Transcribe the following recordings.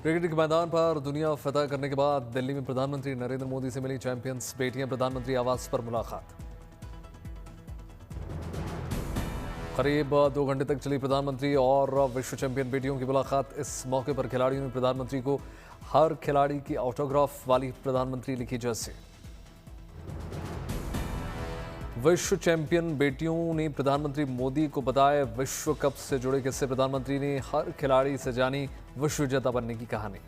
Cricket के मैदान पर दुनिया फतह करने के बाद दिल्ली में प्रधानमंत्री नरेंद्र मोदी से मिली चैंपियंस बेटियां। प्रधानमंत्री आवास पर मुलाकात। करीब 2 घंटे तक चली प्रधानमंत्री और विश्व चैंपियन बेटियों की मुलाकात। इस मौके पर खिलाड़ियों ने प्रधानमंत्री को हर खिलाड़ी की ऑटोग्राफ वाली प्रधानमंत्री लिखी जर्सी। विश्व चैंपियन बेटियों ने प्रधानमंत्री मोदी को बताया विश्व कप से जुड़े किस्से। प्रधानमंत्री ने हर खिलाड़ी से जानी विश्व विजेता बनने की कहानी।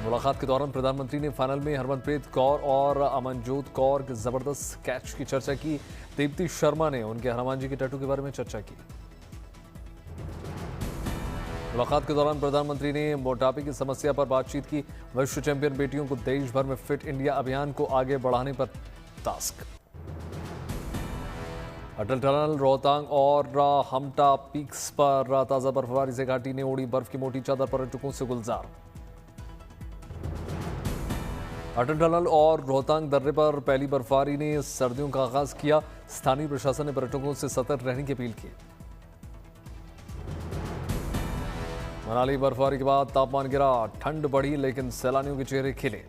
मुलाकात के दौरान प्रधानमंत्री ने फाइनल में हरमनप्रीत कौर और अमनजोत कौर के जबरदस्त कैच की चर्चा की। दीप्ति शर्मा ने उनके हनुमान जी के टैटू के बारे में चर्चा की। मुलाकात के दौरान प्रधानमंत्री ने मोटापे की समस्या पर बातचीत की। विश्व चैंपियन बेटियों को देश भर में फिट इंडिया अभियान को आगे बढ़ाने पर टास्क। अटल टनल, रोहतांग और हमटा पीक्स पर ताजा बर्फबारी से घाटी ने ओढ़ी बर्फ की मोटी चादर। पर्यटकों से गुलजार। अटल टनल और रोहतांग दर्रे पर पहली बर्फबारी ने सर्दियों का आगाज किया। स्थानीय प्रशासन ने पर्यटकों से सतर्क रहने की अपील की। मनाली बर्फबारी के बाद तापमान गिरा, ठंड बढ़ी लेकिन सैलानियों के चेहरे खिले।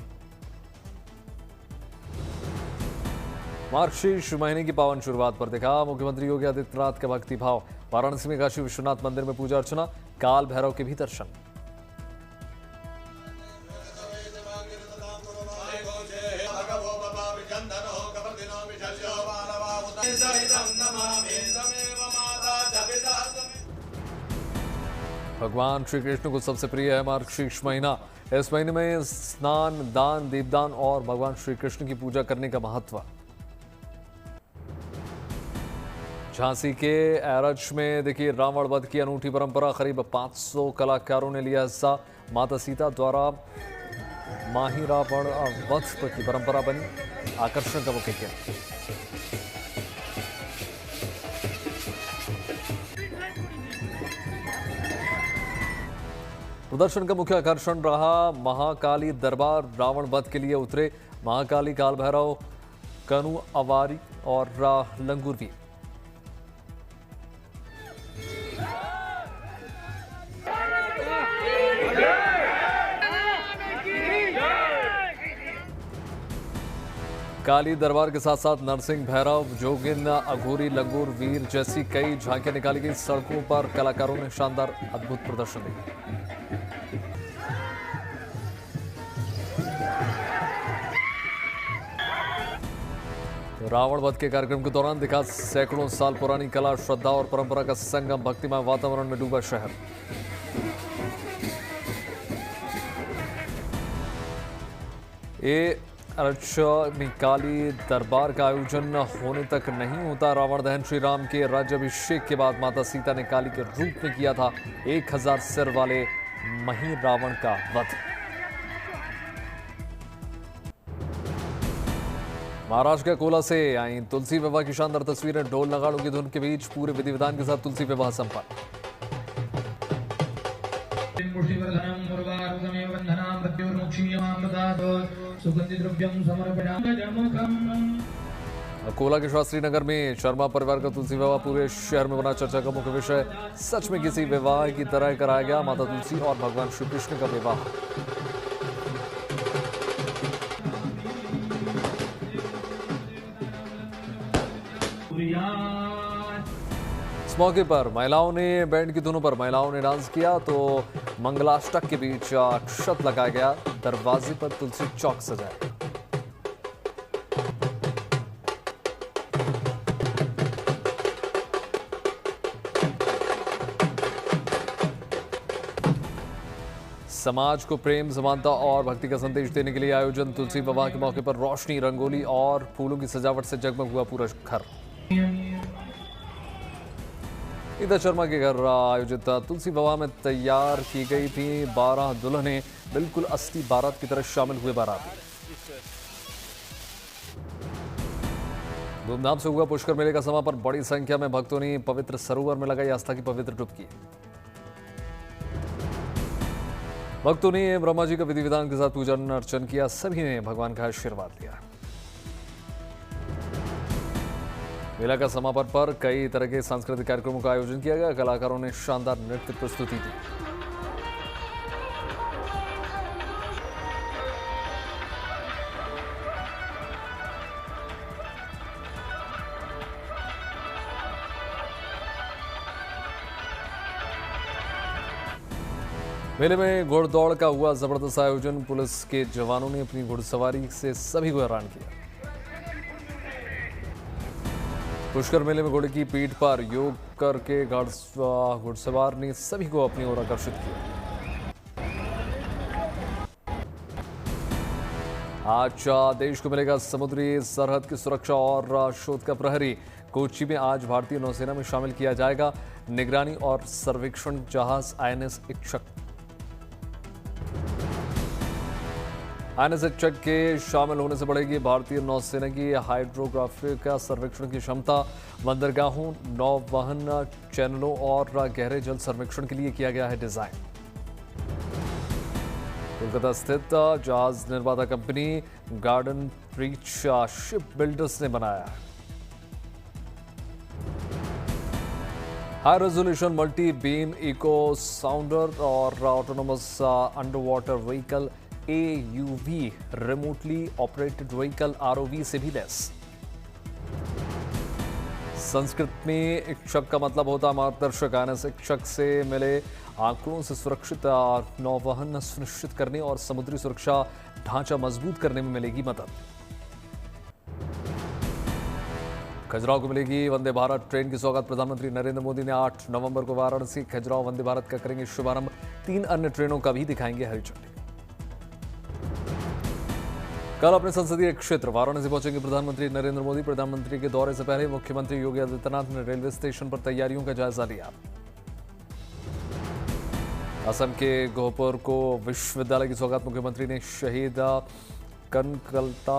मार्गशीर्ष महीने की पावन शुरुआत पर देखा मुख्यमंत्री योगी आदित्यनाथ का भक्ति भाव। वाराणसी में काशी विश्वनाथ मंदिर में पूजा अर्चना, काल भैरव के भी दर्शन। भगवान श्री कृष्ण को सबसे प्रिय है मार्गशीर्ष महीना। इस महीने में स्नान, दान, दीपदान और भगवान श्री कृष्ण की पूजा करने का महत्व। झांसी के एरज में देखिए रावण वध की अनूठी परंपरा। करीब 500 कलाकारों ने लिया हिस्सा। माता सीता द्वारा माही रावण वध की परंपरा बनी आकर्षण का मुख्य केंद्र। प्रदर्शन का मुख्य आकर्षण रहा महाकाली दरबार। रावण वध के लिए उतरे महाकाली, काल भैरव, कनु अवारी और लंगूर भी। काली दरबार के साथ साथ नरसिंह, भैरव, जोगिन, अघोरी, लंगूर, वीर जैसी कई झांकियां निकाली गई। सड़कों पर कलाकारों ने शानदार अद्भुत प्रदर्शन दिया। रावण वध के कार्यक्रम के दौरान दिखा सैकड़ों साल पुरानी कला, श्रद्धा और परंपरा का संगम। भक्तिमय वातावरण में डूबा शहर। काली दरबार का आयोजन होने तक नहीं होता रावण दहन। श्री राम के राज्याभिषेक के बाद माता सीता ने काली के रूप में किया था 1000 सिर वाले मही रावण का वध। महाराष्ट्र के कोला से आई तुलसी विवाह की शानदार तस्वीरें। ढोल नगाड़ों की धुन के बीच पूरे विधि विधान के साथ तुलसी विवाह संपन्न। कोला के शास्त्री नगर में शर्मा परिवार का तुलसी विवाह पूरे शहर में बना चर्चा का मुख्य विषय। सच में किसी विवाह की तरह कराया गया माता तुलसी और भगवान श्री कृष्ण का विवाह। इस मौके पर महिलाओं ने बैंड की धुनों पर महिलाओं ने डांस किया तो मंगलाष्टक के बीच अक्षत लगाया गया। दरवाजे पर तुलसी चौक सजाया। समाज को प्रेम, समानता और भक्ति का संदेश देने के लिए आयोजन। तुलसी विवाह के मौके पर रोशनी, रंगोली और फूलों की सजावट से जगमग हुआ पूरा घर। इधर शर्मा के घर आयोजित तुलसी विवाह में तैयार की गई थी 12 दुल्हनें। बिल्कुल असली बारात की तरह शामिल हुए बाराती। धूमधाम से हुआ पुष्कर मेले का समापन। बड़ी संख्या में भक्तों ने पवित्र सरोवर में लगाई आस्था की पवित्र डुबकी। भक्तों ने ब्रह्मा जी का विधि विधान के साथ पूजन अर्चन किया। सभी ने भगवान का आशीर्वाद लिया। मेला का समापन पर कई तरह के सांस्कृतिक कार्यक्रमों का आयोजन किया गया। कलाकारों ने शानदार नृत्य प्रस्तुति दी। मेले में घुड़दौड़ का हुआ जबरदस्त आयोजन। पुलिस के जवानों ने अपनी घुड़सवारी से सभी को हैरान किया। पुष्कर मेले में घोड़े की पीठ पर योग करके घुड़सवार ने सभी को अपनी ओर आकर्षित किया। आज देश को मिलेगा समुद्री सरहद की सुरक्षा और शोध का प्रहरी। कोच्चि में आज भारतीय नौसेना में शामिल किया जाएगा निगरानी और सर्वेक्षण जहाज INS इच्छक। INS इच्छक के शामिल होने से बढ़ेगी भारतीय नौसेना की हाइड्रोग्राफिक सर्वेक्षण की क्षमता। बंदरगाहों, नौवहन चैनलों और गहरे जल सर्वेक्षण के लिए किया गया है डिजाइन। कोलकाता स्थित जहाज निर्माता कंपनी गार्डन ब्रिज शिप बिल्डर्स ने बनाया है। High resolution multi beam echo sounder और autonomous under water vehicle AUV remotely operated vehicle ROV से भी लैस। संस्कृत में इच्छक का मतलब होता मार्गदर्शक। INS इच्छक से मिले आंकड़ों से सुरक्षित नौवहन सुनिश्चित करने और समुद्री सुरक्षा ढांचा मजबूत करने में मिलेगी मदद। खजुराहो को मिलेगी वंदे भारत ट्रेन की सौगात। प्रधानमंत्री नरेंद्र मोदी ने 8 नवंबर को वाराणसी खजुराहो वंदे भारत का करेंगे शुभारंभ। 3 अन्य ट्रेनों का भी दिखाएंगे हरी झंडी। कल अपने संसदीय क्षेत्र वाराणसी पहुंचेंगे प्रधानमंत्री नरेंद्र मोदी। प्रधानमंत्री के दौरे से पहले मुख्यमंत्री योगी आदित्यनाथ ने रेलवे स्टेशन पर तैयारियों का जायजा लिया। असम के गोहपुर को विश्वविद्यालय की सौगात। मुख्यमंत्री ने शहीद कनकलता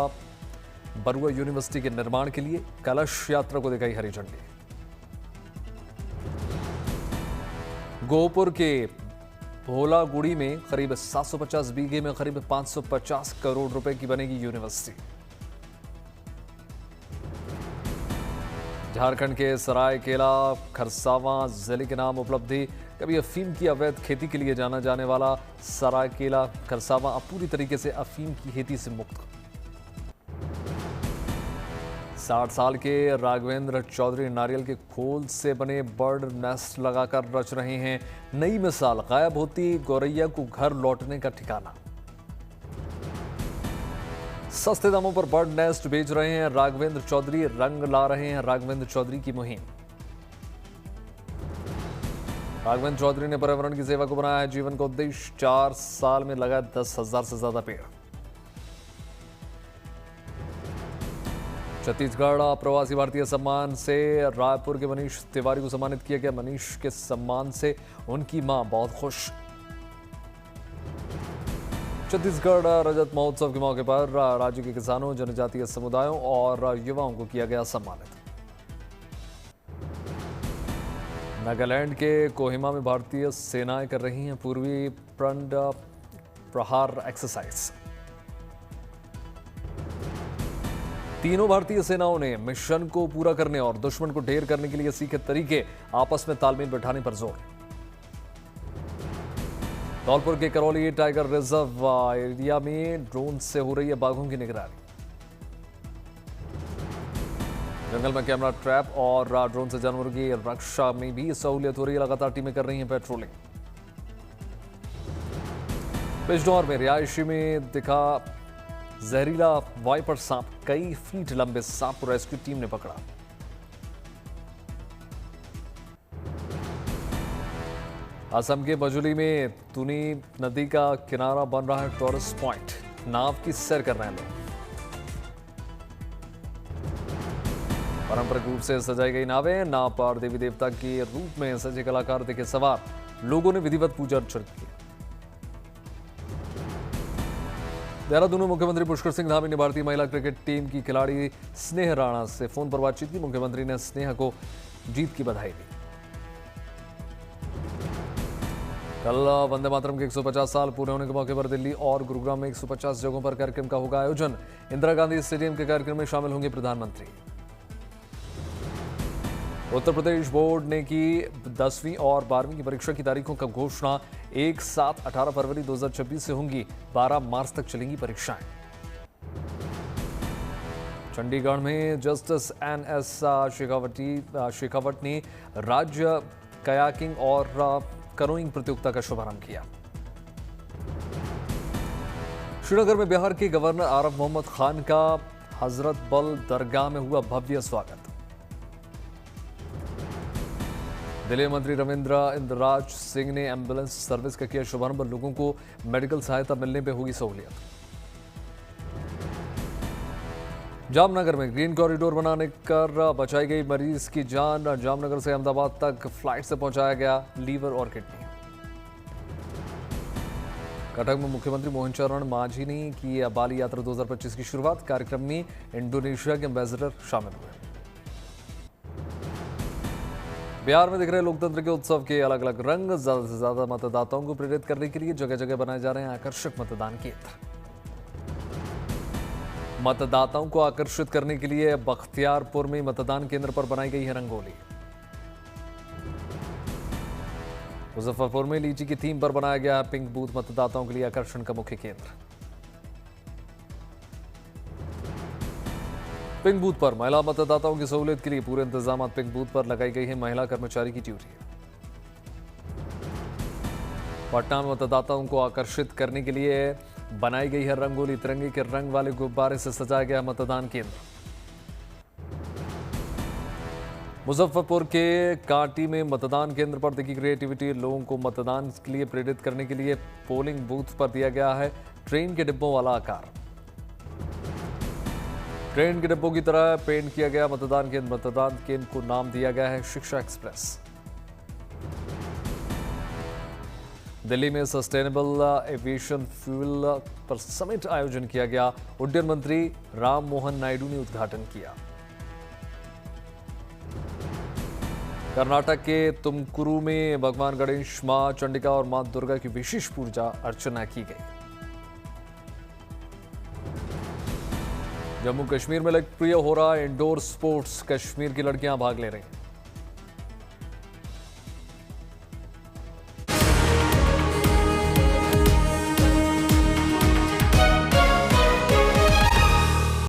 बरुआ यूनिवर्सिटी के निर्माण के लिए कलश यात्रा को दिखाई हरी झंडी। गोहपुर के भोलागुड़ी में करीब 750 बीघे में करीब 550 करोड़ रुपए की बनेगी यूनिवर्सिटी। झारखंड के सरायकेला खरसावां जिले के नाम उपलब्धि। कभी अफीम की अवैध खेती के लिए जाना जाने वाला सरायकेला खरसावां अब पूरी तरीके से अफीम की खेती से मुक्त। 60 साल के राघवेंद्र चौधरी नारियल के खोल से बने बर्ड नेस्ट लगाकर रच रहे हैं नई मिसाल। गायब होती गौरैया को घर लौटने का ठिकाना। सस्ते दामों पर बर्ड नेस्ट बेच रहे हैं राघवेंद्र चौधरी। रंग ला रहे हैं राघवेंद्र चौधरी की मुहिम। राघवेंद्र चौधरी ने पर्यावरण की सेवा को बनाया है जीवन का उद्देश्य। 4 साल में लगाए 10,000 से ज्यादा पेड़। छत्तीसगढ़ प्रवासी भारतीय सम्मान से रायपुर के मनीष तिवारी को सम्मानित किया गया। मनीष के सम्मान से उनकी मां बहुत खुश। छत्तीसगढ़ रजत महोत्सव के मौके पर राज्य के किसानों, जनजातीय समुदायों और युवाओं को किया गया सम्मानित। नागालैंड के कोहिमा में भारतीय सेनाएं कर रही हैं पूर्वी फ्रंट प्रहार एक्सरसाइज। तीनों भारतीय सेनाओं ने मिशन को पूरा करने और दुश्मन को ढेर करने के लिए सीखे तरीके, आपस में तालमेल बैठाने पर जोर। धौलपुर के करौली टाइगर रिजर्व एरिया में ड्रोन से हो रही है बाघों की निगरानी। जंगल में कैमरा ट्रैप और ड्रोन से जानवरों की रक्षा में भी सहूलियत हो रही है। लगातार टीमें कर रही हैं पेट्रोलिंग। बिजनौर में रिहायशी में दिखा जहरीला वाइपर सांप। कई फीट लंबे सांप को रेस्क्यू टीम ने पकड़ा। असम के मजुली में तुनी नदी का किनारा बन रहा है टूरिस्ट पॉइंट। नाव की सैर कर रहे हैं लोग। पारंपरिक रूप से सजाई गई नावें। नाव पर देवी देवता के रूप में सजे कलाकार दिखे सवार। लोगों ने विधिवत पूजा अर्चना की। देहरादून में मुख्यमंत्री पुष्कर सिंह धामी ने भारतीय महिला क्रिकेट टीम की खिलाड़ी स्नेह राणा से फोन पर बातचीत की। मुख्यमंत्री ने स्नेह को जीत की बधाई दी। कल वंदे मातरम के 150 साल पूरे होने के मौके पर दिल्ली और गुरुग्राम में 150 जगहों पर कार्यक्रम का होगा आयोजन। इंदिरा गांधी स्टेडियम के कार्यक्रम में शामिल होंगे प्रधानमंत्री। उत्तर प्रदेश बोर्ड ने की 10वीं और 12वीं की परीक्षा की तारीखों का घोषणा। एक साथ 18 फरवरी 2026 से होंगी, 12 मार्च तक चलेंगी परीक्षाएं। चंडीगढ़ में जस्टिस NS शेखावत ने राज्य कयाकिंग और करोइंग प्रतियोगिता का शुभारंभ किया। श्रीनगर में बिहार के गवर्नर आरिफ मोहम्मद खान का हजरत बल दरगाह में हुआ भव्य स्वागत। दिल्ली मंत्री रविंद्र इंद्रराज सिंह ने एम्बुलेंस सर्विस का किया शुभारंभ। लोगों को मेडिकल सहायता मिलने पर होगी सहूलियत। जामनगर में ग्रीन कॉरिडोर बनाने कर बचाई गई मरीज की जान। जामनगर से अहमदाबाद तक फ्लाइट से पहुंचाया गया लीवर और किडनी। कटक में मुख्यमंत्री मोहन चरण मांझी ने की बाली यात्रा 2025 की शुरुआत। कार्यक्रम में इंडोनेशिया के एम्बेसडर शामिल हुए। बिहार में दिख रहे लोकतंत्र के उत्सव के अलग अलग रंग। ज्यादा से ज्यादा मतदाताओं को प्रेरित करने के लिए जगह जगह बनाए जा रहे हैं आकर्षक मतदान केंद्र। मतदाताओं को आकर्षित करने के लिए बख्तियारपुर में मतदान केंद्र पर बनाई गई है रंगोली। मुजफ्फरपुर में लीची की थीम पर बनाया गया है पिंक बूथ, मतदाताओं के लिए आकर्षण का मुख्य केंद्र। पिंक बूथ पर महिला मतदाताओं की सहूलियत के लिए पूरे इंतजाम। पिंक बूथ पर लगाई गई है महिला कर्मचारी की ड्यूटी। पटना में मतदाताओं को आकर्षित करने के लिए बनाई गई है रंगोली। तिरंगे के रंग वाले गुब्बारे से सजाया गया मतदान केंद्र। मुजफ्फरपुर के कांटी में मतदान केंद्र पर देखी क्रिएटिविटी। लोगों को मतदान के लिए प्रेरित करने के लिए पोलिंग बूथ पर दिया गया है ट्रेन के डिब्बों वाला आकार। ट्रेन के डिब्बों की तरह पेंट किया गया मतदान केंद्र। मतदान केंद्र को नाम दिया गया है शिक्षा एक्सप्रेस। दिल्ली में सस्टेनेबल एविएशन फ्यूल पर समिट आयोजन किया गया। उड्डयन मंत्री राम मोहन नायडू ने उद्घाटन किया। कर्नाटक के तुमकुरु में भगवान गणेश, मां चंडिका और मां दुर्गा की विशेष पूजा अर्चना की गई। जम्मू कश्मीर में लोकप्रिय हो रहा इंडोर स्पोर्ट्स। कश्मीर की लड़कियां भाग ले रही हैं।